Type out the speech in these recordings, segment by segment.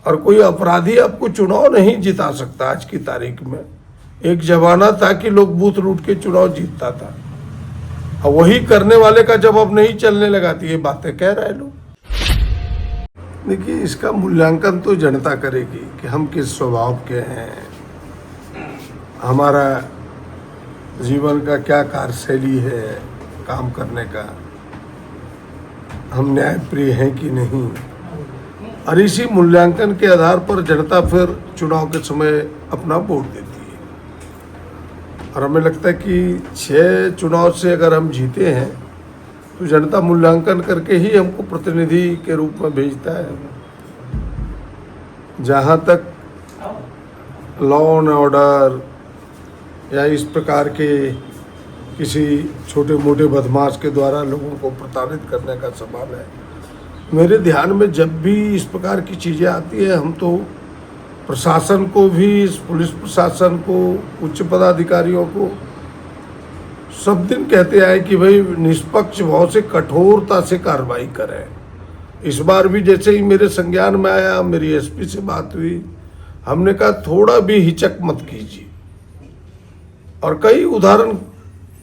और कोई अपराधी आपको चुनाव नहीं जिता सकता। आज की तारीख में एक जमाना था कि लोग बूथ लूट के चुनाव जीतता था, और वही करने वाले का जब अब नहीं चलने लगा तो ये बातें कह रहे लोग। देखिए, इसका मूल्यांकन तो जनता करेगी कि हम किस स्वभाव के हैं, हमारा जीवन का क्या कार्यशैली है काम करने का, हम न्यायप्रिय हैं कि नहीं। और इसी मूल्यांकन के आधार पर जनता फिर चुनाव के समय अपना वोट देती है। और हमें लगता है कि 6 चुनाव से अगर हम जीते हैं तो जनता मूल्यांकन करके ही हमको प्रतिनिधि के रूप में भेजता है। जहाँ तक लॉ एंड ऑर्डर या इस प्रकार के किसी छोटे मोटे बदमाश के द्वारा लोगों को प्रताड़ित करने का सवाल है, मेरे ध्यान में जब भी इस प्रकार की चीज़ें आती है, हम तो प्रशासन को भी, पुलिस प्रशासन को, उच्च पदाधिकारियों को सब दिन कहते आए कि भाई निष्पक्ष भाव से कठोरता से कार्रवाई करें। इस बार भी जैसे ही मेरे संज्ञान में आया, मेरी एसपी से बात हुई, हमने कहा थोड़ा भी हिचक मत कीजिए। और कई उदाहरण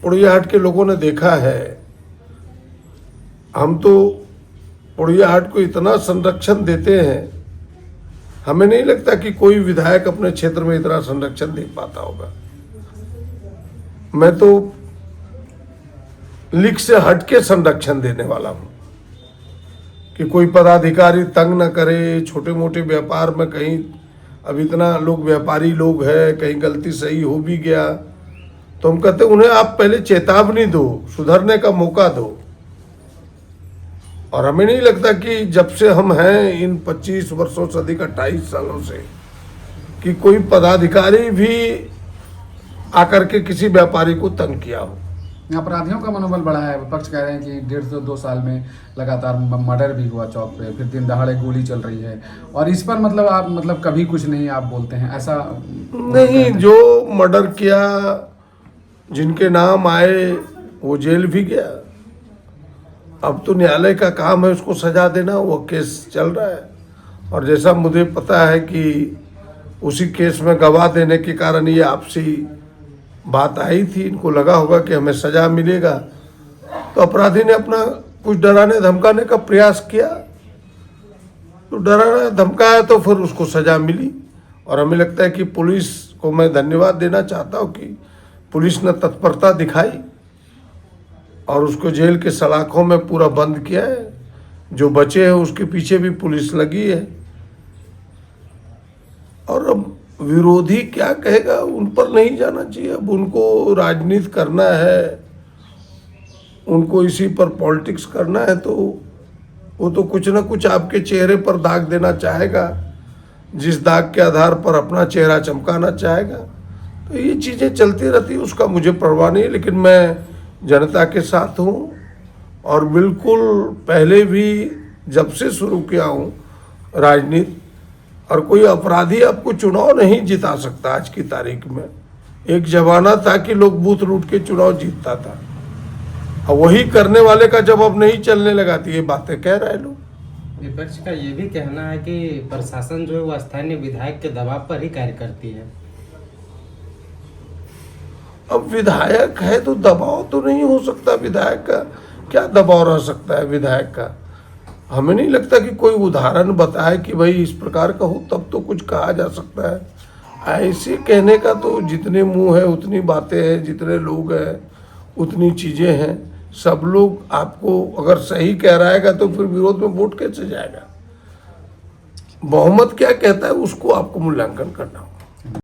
पुड़ियाहाट के लोगों ने देखा है। हम तो पुड़ियाहाट को इतना संरक्षण देते हैं, हमें नहीं लगता कि कोई विधायक अपने क्षेत्र में इतना संरक्षण दे पाता होगा। मैं तो लीक से हटके संरक्षण देने वाला हूं कि कोई पदाधिकारी तंग न करे। छोटे मोटे व्यापार में कहीं अब इतना लोग व्यापारी लोग हैं, कहीं गलती सही हो भी गया तो हम कहते उन्हें आप पहले चेतावनी दो, सुधरने का मौका दो। और हमें नहीं लगता कि जब से हम हैं इन 25 वर्षों से अधिक 28 सालों से कि कोई पदाधिकारी भी आकर के किसी व्यापारी को तंग किया हो। अपराधियों का मनोबल बढ़ा है। विपक्ष कह रहे हैं कि 1.5 से 2 साल में लगातार मर्डर भी हुआ चौक पे, फिर दिन दहाड़े गोली चल रही है, और इस पर मतलब आप कभी कुछ नहीं आप बोलते हैं, ऐसा नहीं। जो मर्डर किया, जिनके नाम आए, वो जेल भी गया। अब तो न्यायालय का काम है उसको सजा देना, वो केस चल रहा है। और जैसा मुझे पता है कि उसी केस में गवाह देने के कारण ये आपसी बात आई थी, इनको लगा होगा कि हमें सजा मिलेगा, तो अपराधी ने अपना कुछ डराने धमकाने का प्रयास किया, तो डराना धमकाया तो फिर उसको सजा मिली। और हमें लगता है कि पुलिस को मैं धन्यवाद देना चाहता हूँ कि पुलिस ने तत्परता दिखाई और उसको जेल के सलाखों में पूरा बंद किया है। जो बचे हैं उसके पीछे भी पुलिस लगी है। और अब विरोधी क्या कहेगा उन पर नहीं जाना चाहिए। अब उनको राजनीति करना है, उनको इसी पर पॉलिटिक्स करना है, तो वो तो कुछ ना कुछ आपके चेहरे पर दाग देना चाहेगा, जिस दाग के आधार पर अपना चेहरा चमकाना चाहेगा। तो ये चीज़ें चलती रहती, उसका मुझे परवाह नहीं है। लेकिन मैं जनता के साथ हूँ, और बिल्कुल पहले भी जब से शुरू किया हूँ राजनीति, और कोई अपराधी आपको चुनाव नहीं जिता सकता। आज की तारीख में एक जमाना था कि लोग बूथ लूट के चुनाव जीतता था, और वही करने वाले का जब अब नहीं चलने लगा तो ये बातें कह रहे लोग। विपक्ष का ये भी कहना है कि प्रशासन जो है वो स्थानीय विधायक के दबाव पर ही कार्य करती है। अब विधायक है तो दबाव तो नहीं हो सकता। विधायक का क्या दबाव रह सकता है विधायक का? हमें नहीं लगता कि कोई उदाहरण बताए कि भाई इस प्रकार का हो, तब तो कुछ कहा जा सकता है। ऐसे कहने का तो जितने मुंह है उतनी बातें हैं, जितने लोग हैं उतनी चीज़ें हैं। सब लोग आपको अगर सही कह रहेगा तो फिर विरोध में वोट कैसे जाएगा? बहुमत क्या कहता है उसको आपको मूल्यांकन करना होगा।